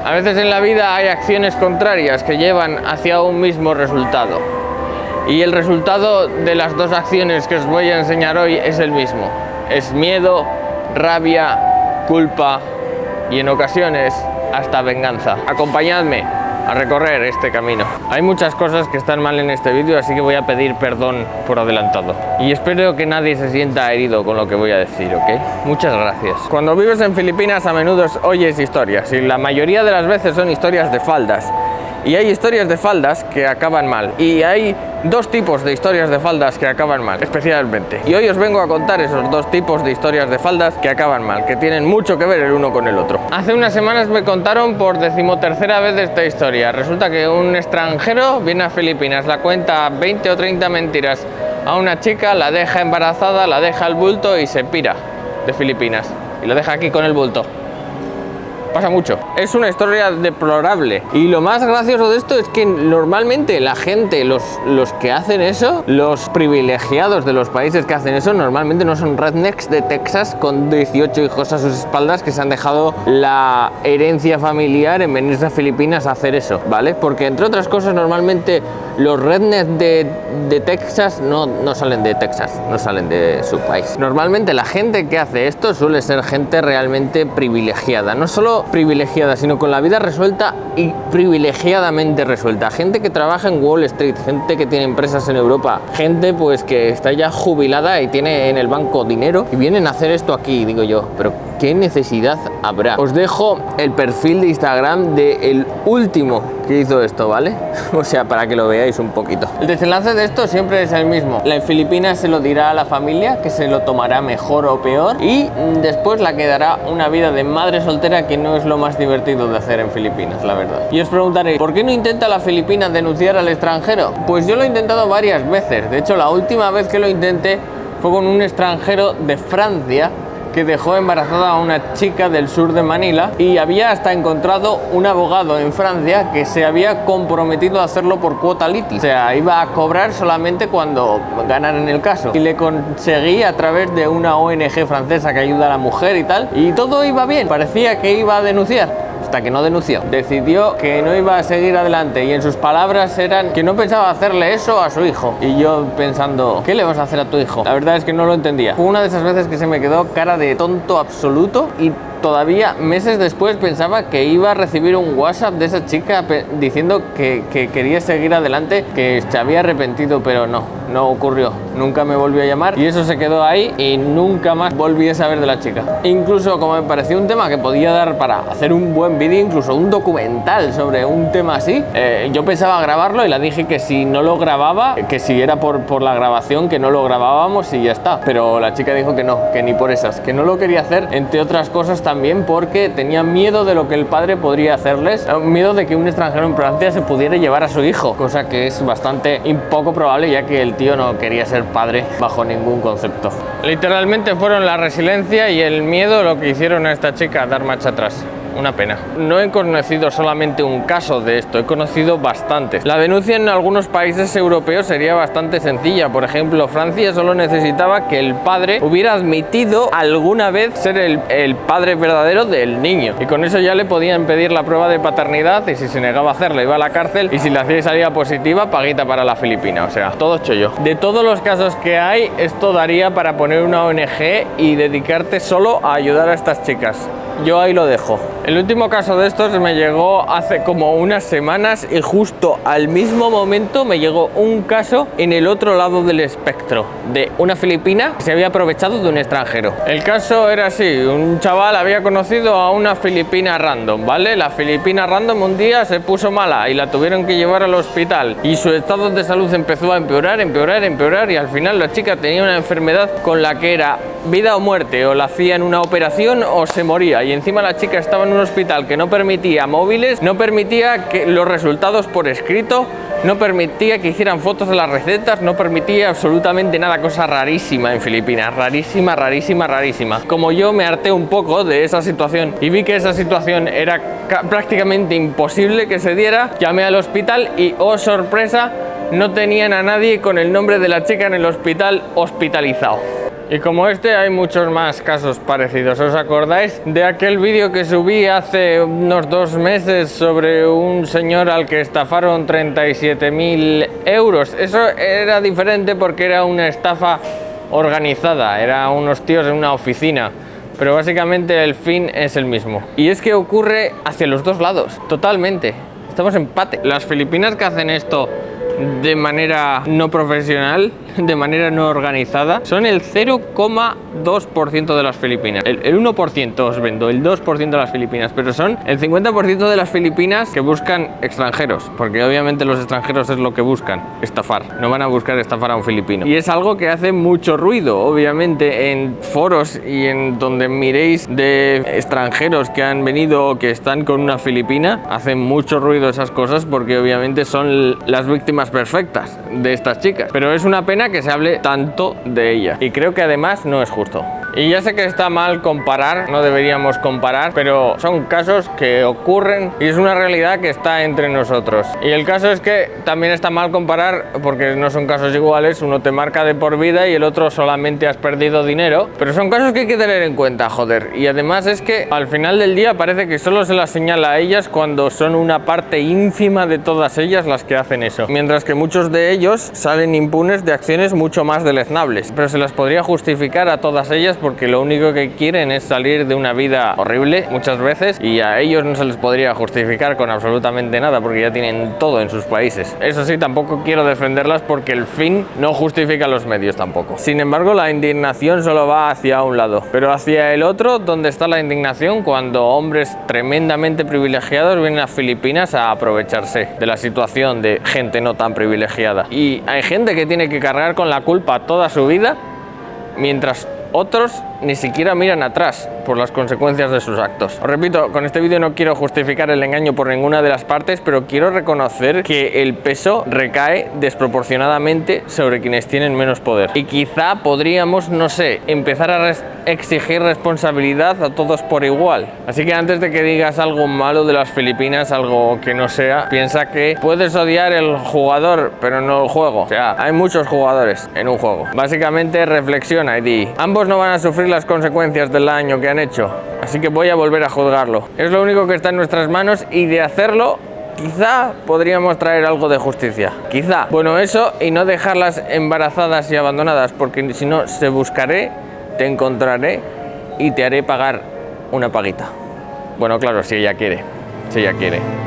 A veces en la vida hay acciones contrarias que llevan hacia un mismo resultado. Y el resultado de las dos acciones que os voy a enseñar hoy es el mismo. Es miedo, rabia, culpa y en ocasiones hasta venganza. Acompañadme a recorrer este camino. Hay muchas cosas que están mal en este vídeo, así que voy a pedir perdón por adelantado. Y espero que nadie se sienta herido con lo que voy a decir, ¿ok? Muchas gracias. Cuando vives en Filipinas a menudo oyes historias y la mayoría de las veces son historias de faldas. Y hay historias de faldas que acaban mal. Y hay dos tipos de historias de faldas que acaban mal, especialmente. Y hoy os vengo a contar esos dos tipos de historias de faldas que acaban mal, que tienen mucho que ver el uno con el otro. Hace unas semanas me contaron por 13ª vez de esta historia. Resulta que un extranjero viene a Filipinas, la cuenta 20 o 30 mentiras a una chica, la deja embarazada, la deja al bulto y se pira de Filipinas. Y lo deja aquí con el bulto. Pasa mucho. Es una historia deplorable. Y lo más gracioso de esto es que normalmente la gente, los que hacen eso, los privilegiados de los países que hacen eso, normalmente no son rednecks de Texas con 18 hijos a sus espaldas que se han dejado la herencia familiar en venirse a Filipinas a hacer eso, ¿vale? Porque entre otras cosas normalmente los rednecks de Texas no salen de Texas, no salen de su país. Normalmente la gente que hace esto suele ser gente realmente privilegiada. No solo privilegiada, sino con la vida resuelta y privilegiadamente resuelta. Gente que trabaja en Wall Street, gente que tiene empresas en Europa, gente pues que está ya jubilada y tiene en el banco dinero y vienen a hacer esto aquí, digo yo, pero ¿qué necesidad habrá? Os dejo el perfil de Instagram del último que hizo esto, ¿vale? O sea, para que lo veáis un poquito. El desenlace de esto siempre es el mismo. La en Filipinas se lo dirá a la familia, que se lo tomará mejor o peor, y después la quedará una vida de madre soltera que no es lo más divertido de hacer en Filipinas, la verdad. Y os preguntaréis, ¿por qué no intenta la Filipina denunciar al extranjero? Pues yo lo he intentado varias veces. De hecho, la última vez que lo intenté fue con un extranjero de Francia que dejó embarazada a una chica del sur de Manila y había hasta encontrado un abogado en Francia que se había comprometido a hacerlo por cuota little. O sea, iba a cobrar solamente cuando ganaran el caso. Y le conseguí a través de una ONG francesa que ayuda a la mujer y tal. Y todo iba bien. Parecía que iba a denunciar. Hasta que no denunció. Decidió que no iba a seguir adelante y en sus palabras eran que no pensaba hacerle eso a su hijo. Y yo pensando, ¿qué le vas a hacer a tu hijo? La verdad es que no lo entendía. Fue una de esas veces que se me quedó cara de tonto absoluto y todavía meses después pensaba que iba a recibir un WhatsApp de esa chica diciendo que quería seguir adelante, que se había arrepentido, pero no ocurrió. Nunca me volvió a llamar y eso se quedó ahí y nunca más volví a saber de la chica. Incluso como me pareció un tema que podía dar para hacer un buen vídeo, incluso un documental sobre un tema así, yo pensaba grabarlo y le dije que si no lo grababa, que si era por la grabación, que no lo grabábamos y ya está. Pero la chica dijo que no, que ni por esas, que no lo quería hacer, entre otras cosas también porque tenía miedo de lo que el padre podría hacerles, miedo de que un extranjero en Francia se pudiera llevar a su hijo, cosa que es bastante poco probable ya que el tío no quería ser padre bajo ningún concepto. Literalmente fueron la resiliencia y el miedo lo que hicieron a esta chica dar marcha atrás. Una pena. No he conocido solamente un caso de esto, he conocido bastantes. La denuncia en algunos países europeos sería bastante sencilla. Por ejemplo, Francia solo necesitaba que el padre hubiera admitido alguna vez ser el padre verdadero del niño. Y con eso ya le podían pedir la prueba de paternidad y si se negaba a hacerla iba a la cárcel y si la hacía y salía positiva, paguita para la Filipina. O sea, todo chollo. De todos los casos que hay, esto daría para poner una ONG y dedicarte solo a ayudar a estas chicas. Yo ahí lo dejo. El último caso de estos me llegó hace como unas semanas y justo al mismo momento me llegó un caso en el otro lado del espectro de una filipina que se había aprovechado de un extranjero. El caso era así, un chaval había conocido a una filipina random, ¿vale? La filipina random un día se puso mala y la tuvieron que llevar al hospital y su estado de salud empezó a empeorar y al final la chica tenía una enfermedad con la que era vida o muerte, o la hacían una operación o se moría y encima la chica estaba en un hospital que no permitía móviles, no permitía que los resultados por escrito, no permitía que hicieran fotos de las recetas, no permitía absolutamente nada, cosa rarísima en Filipinas, rarísima. Como yo me harté un poco de esa situación y vi que esa situación era prácticamente imposible que se diera, llamé al hospital y, oh sorpresa, no tenían a nadie con el nombre de la chica en el hospital hospitalizado. Y como este hay muchos más casos parecidos. ¿Os acordáis de aquel vídeo que subí hace unos 2 meses sobre un señor al que estafaron 37.000 euros? Eso era diferente porque era una estafa organizada, eran unos tíos en una oficina. Pero básicamente el fin es el mismo. Y es que ocurre hacia los dos lados, totalmente. Estamos en empate. Las Filipinas que hacen esto de manera no profesional, de manera no organizada, son el 0,2% de las Filipinas. El 1% os vendo, el 2% de las Filipinas, pero son el 50% de las Filipinas que buscan extranjeros, porque obviamente los extranjeros es lo que buscan, estafar. No van a buscar estafar a un filipino. Y es algo que hace mucho ruido, obviamente, en foros y en donde miréis de extranjeros que han venido o que están con una filipina, hacen mucho ruido esas cosas porque obviamente son las víctimas perfectas de estas chicas. Pero es una pena que se hable tanto de ellas y creo que además no es justo. Y ya sé que está mal comparar, no deberíamos comparar, pero son casos que ocurren y es una realidad que está entre nosotros. Y el caso es que también está mal comparar porque no son casos iguales, uno te marca de por vida y el otro solamente has perdido dinero, pero son casos que hay que tener en cuenta, joder. Y además es que al final del día parece que solo se las señala a ellas cuando son una parte ínfima de todas ellas las que hacen eso, mientras que muchos de ellos salen impunes de acciones mucho más deleznables, pero se las podría justificar a todas ellas porque lo único que quieren es salir de una vida horrible muchas veces y a ellos no se les podría justificar con absolutamente nada porque ya tienen todo en sus países. Eso sí, tampoco quiero defenderlas porque el fin no justifica los medios tampoco. Sin embargo, la indignación solo va hacia un lado, pero hacia el otro, ¿dónde está la indignación cuando hombres tremendamente privilegiados vienen a Filipinas a aprovecharse de la situación de gente no tan privilegiada? Y hay gente que tiene que cargar con la culpa toda su vida, mientras otros ni siquiera miran atrás por las consecuencias de sus actos. Os repito, con este vídeo no quiero justificar el engaño por ninguna de las partes, pero quiero reconocer que el peso recae desproporcionadamente sobre quienes tienen menos poder. Y quizá podríamos, no sé, empezar a exigir responsabilidad a todos por igual. Así que antes de que digas algo malo de las Filipinas, algo que no sea, piensa que puedes odiar el jugador, pero no el juego. O sea, hay muchos jugadores en un juego. Básicamente reflexiona y di, ambos no van a sufrir las consecuencias del daño que han hecho, así que voy a volver a juzgarlo. Es lo único que está en nuestras manos y de hacerlo quizá podríamos traer algo de justicia. Quizá. Bueno, eso y no dejarlas embarazadas y abandonadas, porque si no, se buscaré, te encontraré y te haré pagar una paguita. Bueno, claro, si ella quiere. Si ella quiere.